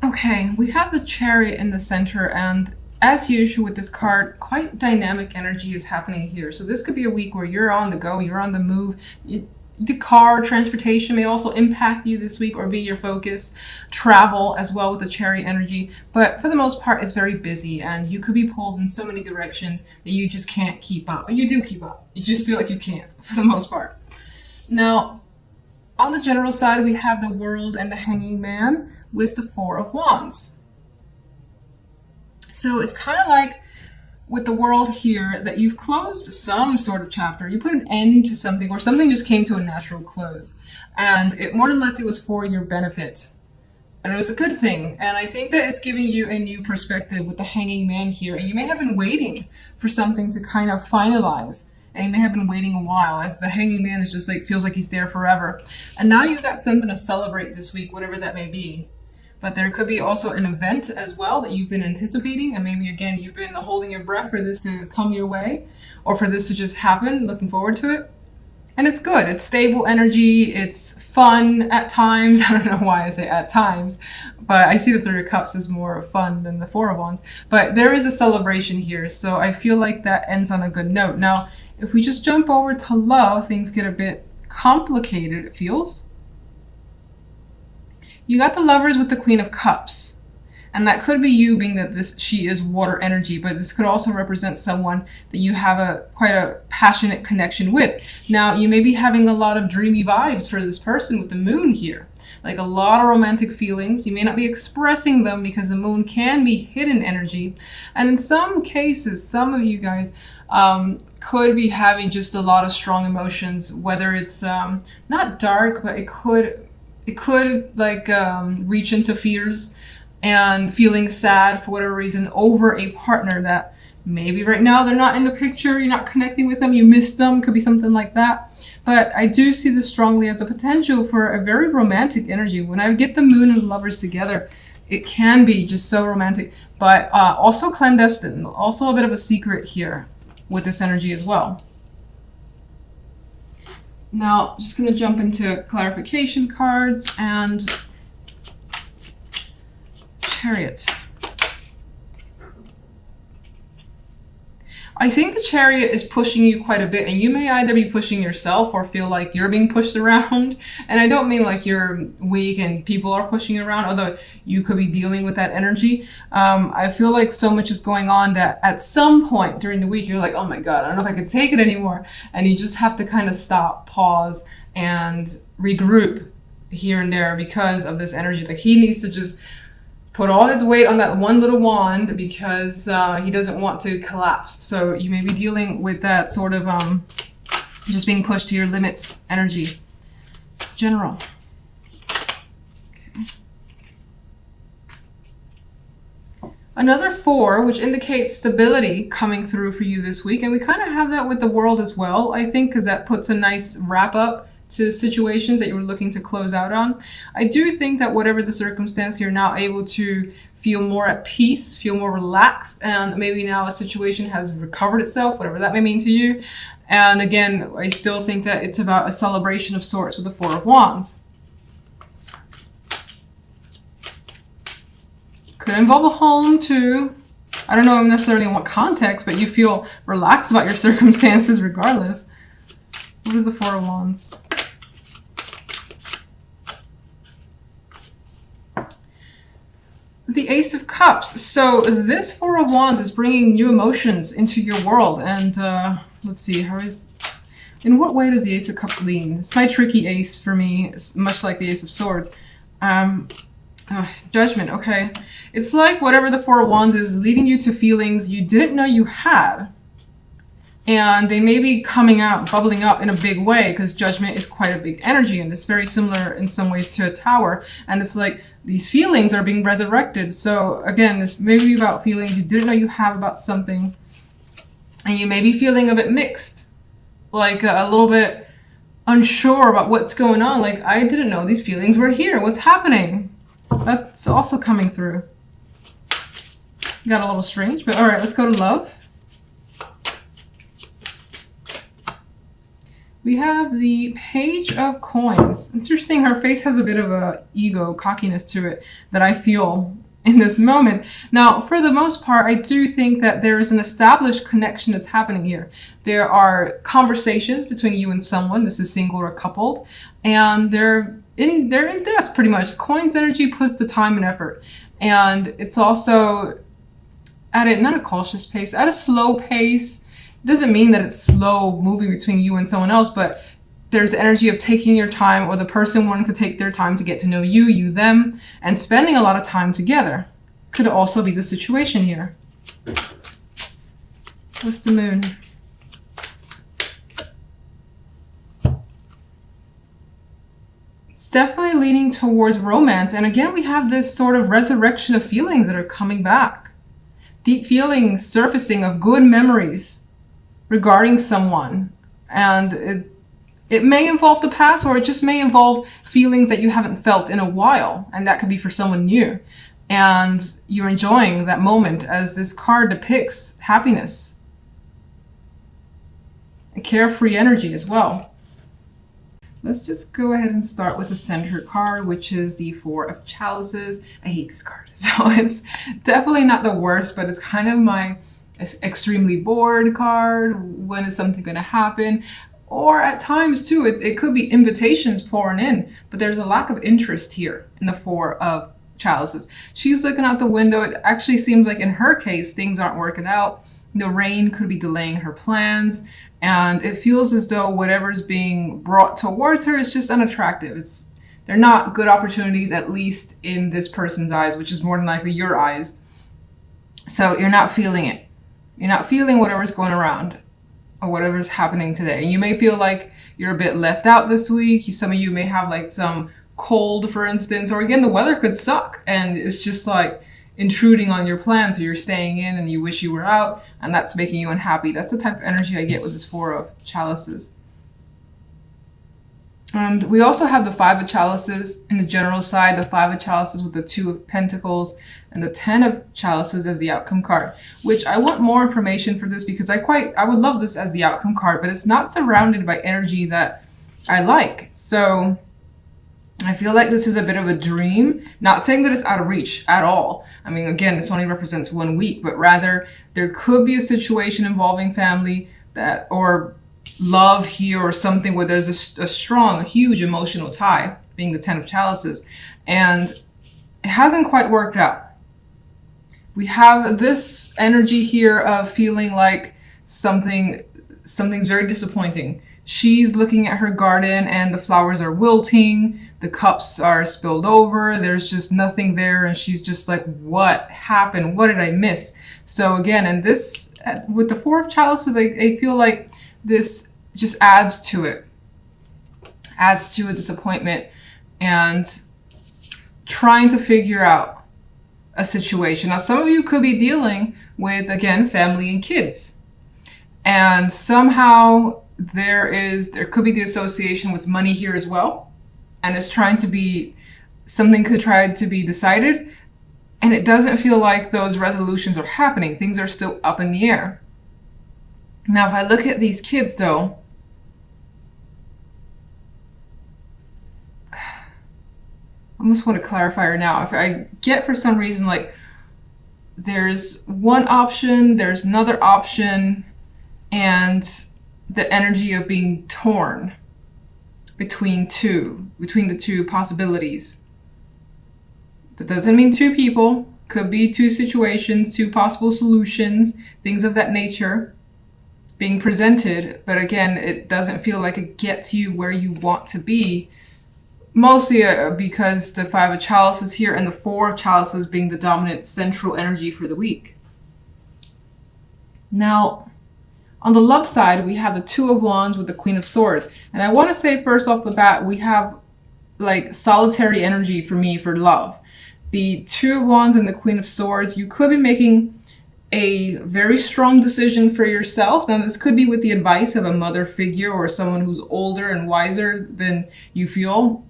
Okay, we have the Chariot in the center, and as usual with this card, quite dynamic energy is happening here. So this could be a week where you're on the go, you're on the move. The car transportation may also impact you this week or be your focus. Travel as well with the Chariot energy. But for the most part, it's very busy, and you could be pulled in so many directions that you just can't keep up. But you do keep up. You just feel like you can't for the most part. Now, on the general side, we have the World and the Hanging Man with the Four of Wands. So it's kind of like with the World here that you've closed some sort of chapter. You put an end to something, or something just came to a natural close. And it more than likely was for your benefit. And it was a good thing. And I think that it's giving you a new perspective with the Hanging Man here. And you may have been waiting for something to kind of finalize. And you may have been waiting a while, as the Hanging Man is just like, feels like he's there forever. And now you've got something to celebrate this week, whatever that may be. But there could be also an event as well that you've been anticipating, and maybe again you've been holding your breath for this to come your way, or for this to just happen, looking forward to it. And it's good, it's stable energy, it's fun at times. I don't know why I say at times, but I see the Three of Cups is more fun than the Four of Wands. But there is a celebration here, so I feel like that ends on a good note. Now, if we just jump over to love, things get a bit complicated, it feels. You got the Lovers with the Queen of Cups. And that could be you, being that she is water energy, but this could also represent someone that you have quite a passionate connection with. Now, you may be having a lot of dreamy vibes for this person with the Moon here. Like a lot of romantic feelings. You may not be expressing them because the Moon can be hidden energy. And in some cases, some of you guys could be having just a lot of strong emotions, whether it's not dark, but it could like reach into fears and feeling sad for whatever reason over a partner that maybe right now they're not in the picture, you're not connecting with them, you miss them, could be something like that. But I do see this strongly as a potential for a very romantic energy. When I get the Moon and the Lovers together, it can be just so romantic, but also clandestine, also a bit of a secret here with this energy as well. Now, just going to jump into clarification cards and Chariot. I think the Chariot is pushing you quite a bit, and you may either be pushing yourself or feel like you're being pushed around. And I don't mean like you're weak and people are pushing you around, although you could be dealing with that energy. I feel like so much is going on that at some point during the week, you're like, oh my God, I don't know if I can take it anymore. And you just have to kind of stop, pause, and regroup here and there because of this energy. Like he needs to just put all his weight on that one little wand because he doesn't want to collapse. So you may be dealing with that sort of just being pushed to your limits energy. General. Okay. Another 4, which indicates stability coming through for you this week. And we kind of have that with the World as well, I think, because that puts a nice wrap up to situations that you were looking to close out on. I do think that whatever the circumstance, you're now able to feel more at peace, feel more relaxed, and maybe now a situation has recovered itself, whatever that may mean to you. And again, I still think that it's about a celebration of sorts with the Four of Wands. Could involve a home too. I don't know necessarily in what context, but you feel relaxed about your circumstances regardless. What is the Four of Wands? The Ace of Cups. So this Four of Wands is bringing new emotions into your world. And let's see, in what way does the Ace of Cups lean? It's my tricky ace for me, it's much like the Ace of Swords. Judgment, okay. It's like whatever the Four of Wands is leading you to feelings you didn't know you had. And they may be coming out, bubbling up in a big way, because Judgment is quite a big energy, and it's very similar in some ways to a tower. And it's like these feelings are being resurrected. So again, this may be about feelings you didn't know you have about something, and you may be feeling a bit mixed, like a little bit unsure about what's going on. Like, I didn't know these feelings were here. What's happening? That's also coming through. Got a little strange, but all right, let's go to love. We have the Page of Coins. Interesting, her face has a bit of a ego, cockiness to it that I feel in this moment. Now, for the most part, I do think that there is an established connection that's happening here. There are conversations between you and someone. This is single or coupled, and they're in depth pretty much. Coins energy puts the time and effort, and it's also at a not a cautious pace, at a slow pace. It doesn't mean that it's slow moving between you and someone else, but there's the energy of taking your time, or the person wanting to take their time to get to know you, you them, and spending a lot of time together. Could also be the situation here. What's the moon? It's definitely leaning towards romance. And again, we have this sort of resurrection of feelings that are coming back. Deep feelings surfacing of good memories regarding someone. And it may involve the past, or it just may involve feelings that you haven't felt in a while. And that could be for someone new. And you're enjoying that moment, as this card depicts happiness and carefree energy as well. Let's just go ahead and start with the center card, which is the Four of Chalices. I hate this card. So it's definitely not the worst, but it's kind of my extremely bored card. When is something going to happen? Or at times too, it could be invitations pouring in, but there's a lack of interest here in the Four of Chalices. She's looking out the window. It actually seems like in her case, things aren't working out. The rain could be delaying her plans, and it feels as though whatever's being brought towards her is just unattractive. They're not good opportunities, at least in this person's eyes, which is more than likely your eyes. So you're not feeling it. You're not feeling whatever's going around or whatever's happening today. And you may feel like you're a bit left out this week. Some of you may have like some cold, for instance, or again, the weather could suck and it's just like intruding on your plans, so you're staying in and you wish you were out, and that's making you unhappy. That's the type of energy I get with this Four of Chalices. And we also have the Five of Chalices in the general side, the Five of Chalices with the Two of Pentacles, and the Ten of Chalices as the outcome card, which I want more information for this because I would love this as the outcome card, but it's not surrounded by energy that I like. So I feel like this is a bit of a dream. Not saying that it's out of reach at all. I mean, again, this only represents 1 week, but rather there could be a situation involving family that, or love here, or something where there's a strong, a huge emotional tie, being the Ten of Chalices, and it hasn't quite worked out. We have this energy here of feeling like something's very disappointing. She's looking at her garden and the flowers are wilting, the cups are spilled over, there's just nothing there, and she's just like, what happened? What did I miss? So again, and this, with the Four of Chalices, I feel like this just adds to it. Adds to a disappointment and trying to figure out a situation. Now, some of you could be dealing with, again, family and kids. And somehow there could be the association with money here as well. And it's trying to be, something could try to be decided. And it doesn't feel like those resolutions are happening. Things are still up in the air. Now, if I look at these kids though, I almost want to clarify her now. If I get for some reason, like there's one option, there's another option, and the energy of being torn between the two possibilities. That doesn't mean two people, could be two situations, two possible solutions, things of that nature being presented. But again, it doesn't feel like it gets you where you want to be. Mostly because the Five of Chalices here and the Four of Chalices being the dominant central energy for the week. Now, on the love side, we have the Two of Wands with the Queen of Swords. And I want to say first off the bat, we have like solitary energy for me for love. The Two of Wands and the Queen of Swords, you could be making a very strong decision for yourself. Now, this could be with the advice of a mother figure or someone who's older and wiser than you feel.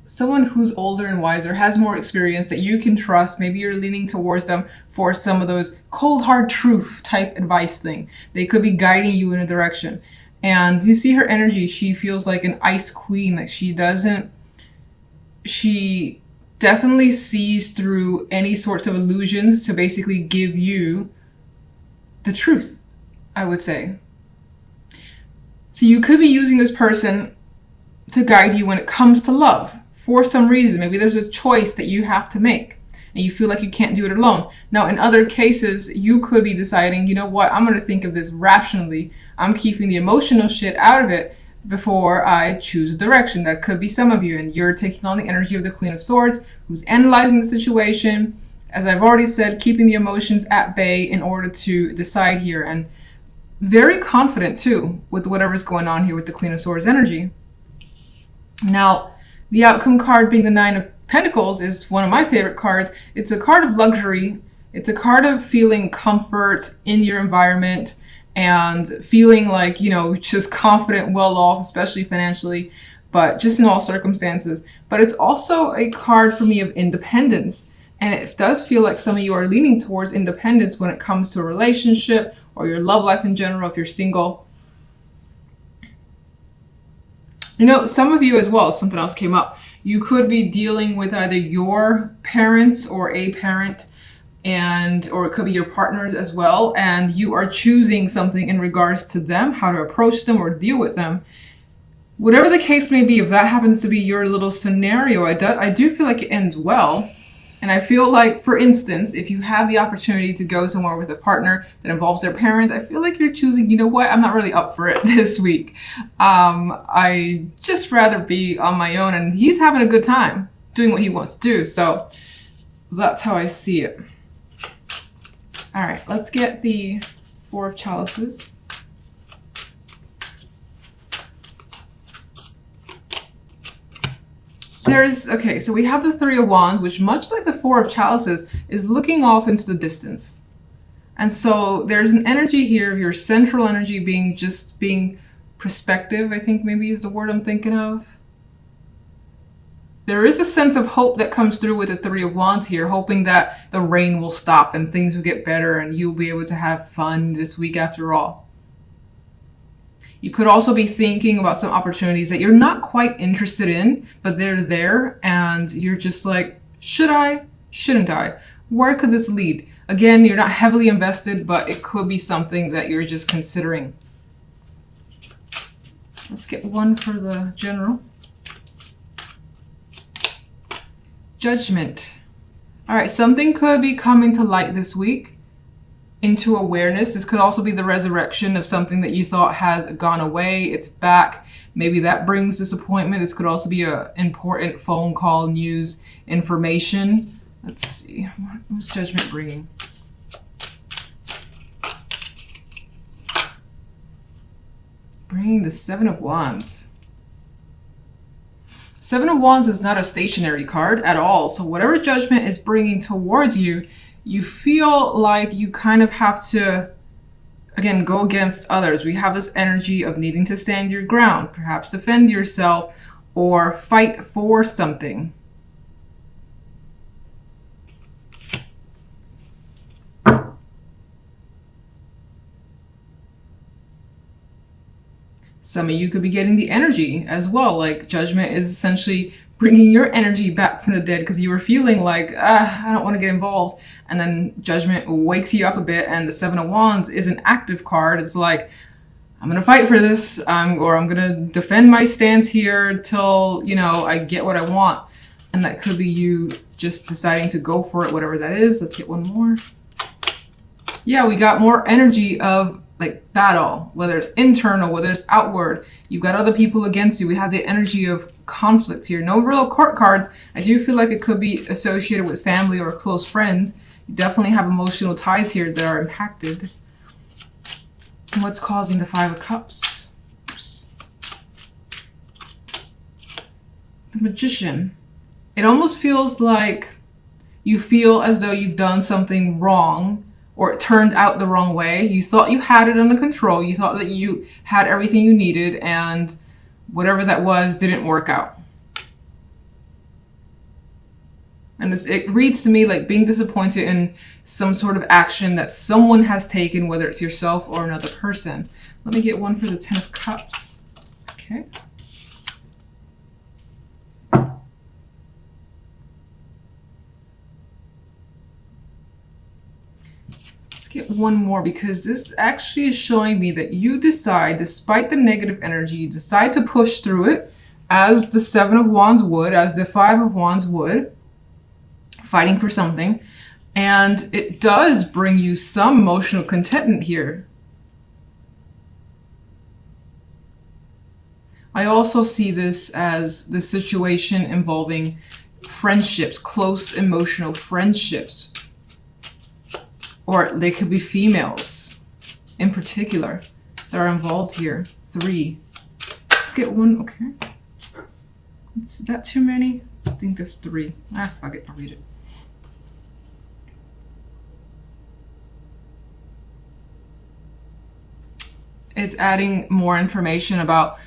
Someone who's older and wiser, has more experience that you can trust. Maybe you're leaning towards them for some of those cold hard truth type advice thing. They could be guiding you in a direction. And you see her energy, she feels like an ice queen. Like she definitely sees through any sorts of illusions to basically give you the truth, I would say. So you could be using this person to guide you when it comes to love for some reason. Maybe there's a choice that you have to make and you feel like you can't do it alone. Now, in other cases, you could be deciding, you know what, I'm going to think of this rationally. I'm keeping the emotional shit out of it before I choose a direction. That could be some of you, and you're taking on the energy of the Queen of Swords, who's analyzing the situation, as I've already said, keeping the emotions at bay in order to decide here, and very confident too with whatever's going on here with the Queen of Swords energy. Now, the outcome card being the Nine of Pentacles is one of my favorite cards. It's a card of luxury. It's a card of feeling comfort in your environment and feeling like, you know, just confident, well off, especially financially, but just in all circumstances. But it's also a card for me of independence. And it does feel like some of you are leaning towards independence when it comes to a relationship or your love life in general, if you're single. You know, some of you as well, something else came up. You could be dealing with either your parents or a parent, or it could be your partners as well, and you are choosing something in regards to them, how to approach them or deal with them. Whatever the case may be, if that happens to be your little scenario, I do feel like it ends well. And I feel like, for instance, if you have the opportunity to go somewhere with a partner that involves their parents, I feel like you're choosing, you know what, I'm not really up for it this week. I just rather be on my own, and he's having a good time doing what he wants to do. So that's how I see it. All right, let's get the Four of Chalices. Okay, so we have the Three of Wands, which, much like the Four of Chalices, is looking off into the distance. And so there's an energy here of your central energy being perspective, I think maybe is the word I'm thinking of. There is a sense of hope that comes through with the Three of Wands here, hoping that the rain will stop and things will get better and you'll be able to have fun this week after all. You could also be thinking about some opportunities that you're not quite interested in, but they're there and you're just like, should I? Shouldn't I? Where could this lead? Again, you're not heavily invested, but it could be something that you're just considering. Let's get one for the general. Judgment. All right, something could be coming to light this week into awareness. This could also be the resurrection of something that you thought has gone away. It's back. Maybe that brings disappointment. This could also be an important phone call, news, information. Let's see. What's Judgment bringing? Bringing the Seven of Wands. Seven of Wands is not a stationary card at all. So whatever Judgment is bringing towards you, you feel like you kind of have to, again, go against others. We have this energy of needing to stand your ground, perhaps defend yourself or fight for something. Some of you could be getting the energy as well. Like Judgment is essentially bringing your energy back from the dead because you were feeling like, I don't want to get involved. And then Judgment wakes you up a bit, and the Seven of Wands is an active card. It's like, I'm going to fight for this, or I'm going to defend my stance here till, you know, I get what I want. And that could be you just deciding to go for it, whatever that is. Let's get one more. Yeah, we got more energy of like battle, whether it's internal, whether it's outward. You've got other people against you. We have the energy of conflict here. No real court cards. I do feel like it could be associated with family or close friends. You definitely have emotional ties here that are impacted. What's causing the Five of Cups? Oops. The Magician. It almost feels like you feel as though you've done something wrong, or it turned out the wrong way. You thought you had it under control. You thought that you had everything you needed, and whatever that was didn't work out. And it reads to me like being disappointed in some sort of action that someone has taken, whether it's yourself or another person. Let me get one for the Ten of Cups. Okay. Let's get one more, because this actually is showing me that you decide, despite the negative energy, you decide to push through it, as the Seven of Wands would, as the Five of Wands would, fighting for something. And it does bring you some emotional contentment here. I also see this as the situation involving friendships, close emotional friendships. Or they could be females in particular that are involved here. 3. Let's get one. Okay. Is that too many? I think that's 3. Ah, fuck it. I'll read it. It's adding more information about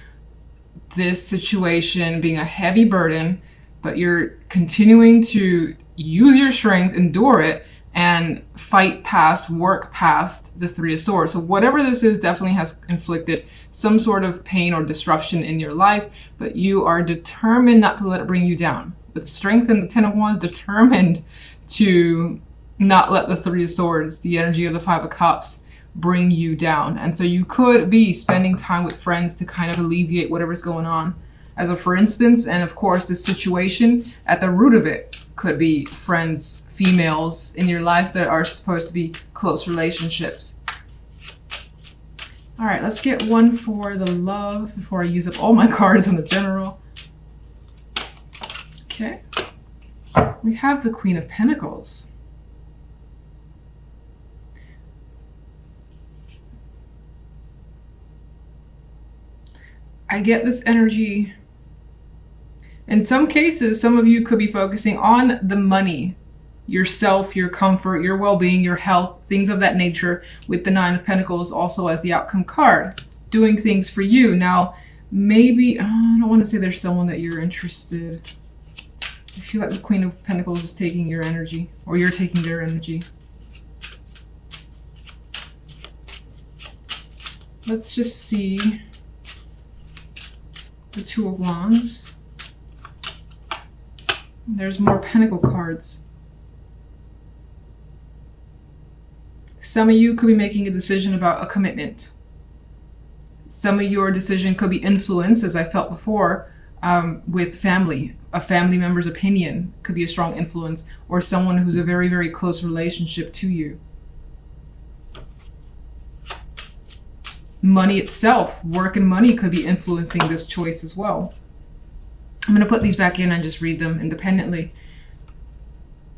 this situation being a heavy burden, but you're continuing to use your strength, endure it, and fight past, work past the Three of Swords. So whatever this is definitely has inflicted some sort of pain or disruption in your life, but you are determined not to let it bring you down. With strength and the Ten of Wands, determined to not let the Three of Swords, the energy of the Five of Cups, bring you down. And so you could be spending time with friends to kind of alleviate whatever's going on. As a for instance, and of course this situation at the root of it could be friends, females in your life that are supposed to be close relationships. All right, let's get one for the love before I use up all my cards in the general. Okay, we have the Queen of Pentacles. I get this energy. In some cases, some of you could be focusing on the money, yourself, your comfort, your well-being, your health, things of that nature, with the Nine of Pentacles also as the outcome card, doing things for you. Now, maybe, I don't want to say there's someone that you're interested. I feel like the Queen of Pentacles is taking your energy, or you're taking their energy. Let's just see the Two of Wands. There's more Pentacle cards. Some of you could be making a decision about a commitment. Some of your decision could be influenced, as I felt before, with family. A family member's opinion could be a strong influence, or someone who's a very, very close relationship to you. Money itself, work and money could be influencing this choice as well. I'm going to put these back in and just read them independently.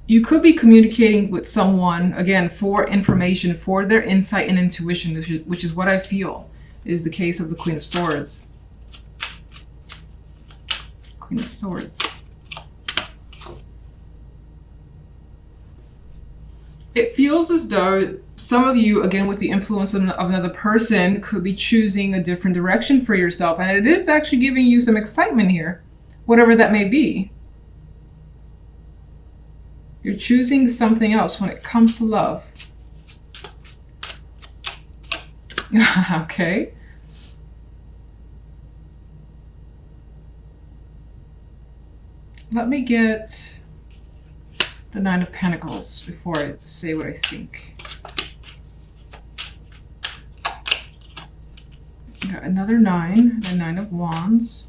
You could be communicating with someone, again, for information, for their insight and intuition, which is what I feel is the case of the Queen of Swords. Queen of Swords. It feels as though some of you, again, with the influence of another person, could be choosing a different direction for yourself. And it is actually giving you some excitement here, whatever that may be. You're choosing something else when it comes to love. Okay. Let me get the Nine of Pentacles before I say what I think. Got another 9, the Nine of Wands.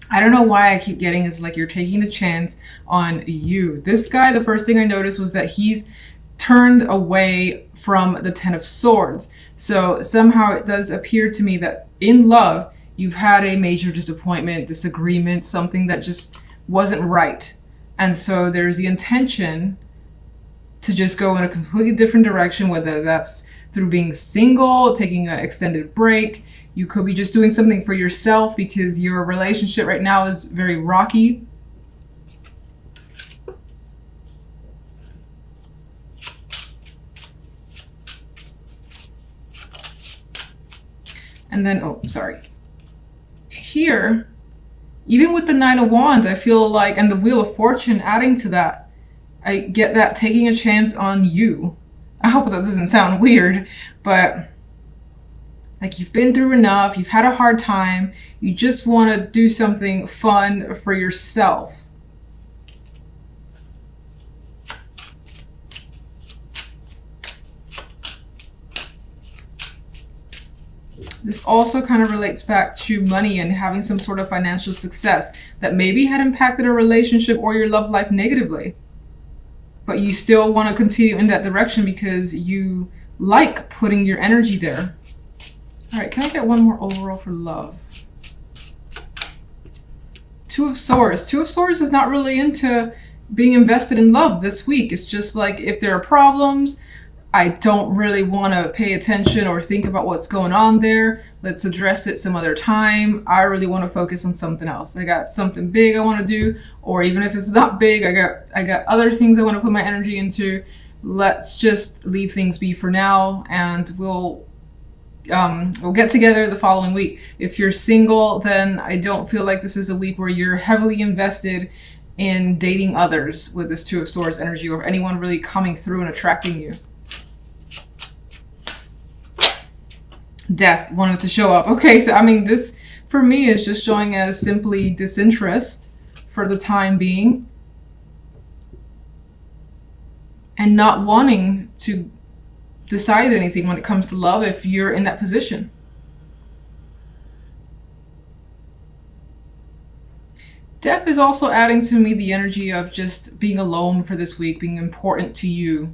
I don't know why I keep getting is like you're taking the chance on you. This guy, the first thing I noticed was that he's turned away from the Ten of Swords. So somehow it does appear to me that in love, you've had a major disappointment, disagreement, something that just wasn't right. And so there's the intention to just go in a completely different direction, whether that's through being single, taking an extended break. You could be just doing something for yourself because your relationship right now is very rocky. And then, oh, sorry. Here, Even with the Nine of Wands, I feel like, and the Wheel of Fortune adding to that, I get that taking a chance on you. I hope that doesn't sound weird, but like you've been through enough, you've had a hard time, you just want to do something fun for yourself. This also kind of relates back to money and having some sort of financial success that maybe had impacted a relationship or your love life negatively. But you still want to continue in that direction because you like putting your energy there. All right, can I get one more overall for love? Two of Swords. Two of Swords is not really into being invested in love this week. It's just like if there are problems, I don't really want to pay attention or think about what's going on there. Let's address it some other time. I really want to focus on something else. I got something big I want to do, or even if it's not big, I got other things I want to put my energy into. Let's just leave things be for now, and we'll get together the following week. If you're single, then I don't feel like this is a week where you're heavily invested in dating others with this Two of Swords energy, or anyone really coming through and attracting you. Death wanted to show up. Okay, so I mean, this for me is just showing as simply disinterest for the time being and not wanting to decide anything when it comes to love if you're in that position. Death is also adding to me the energy of just being alone for this week, being important to you.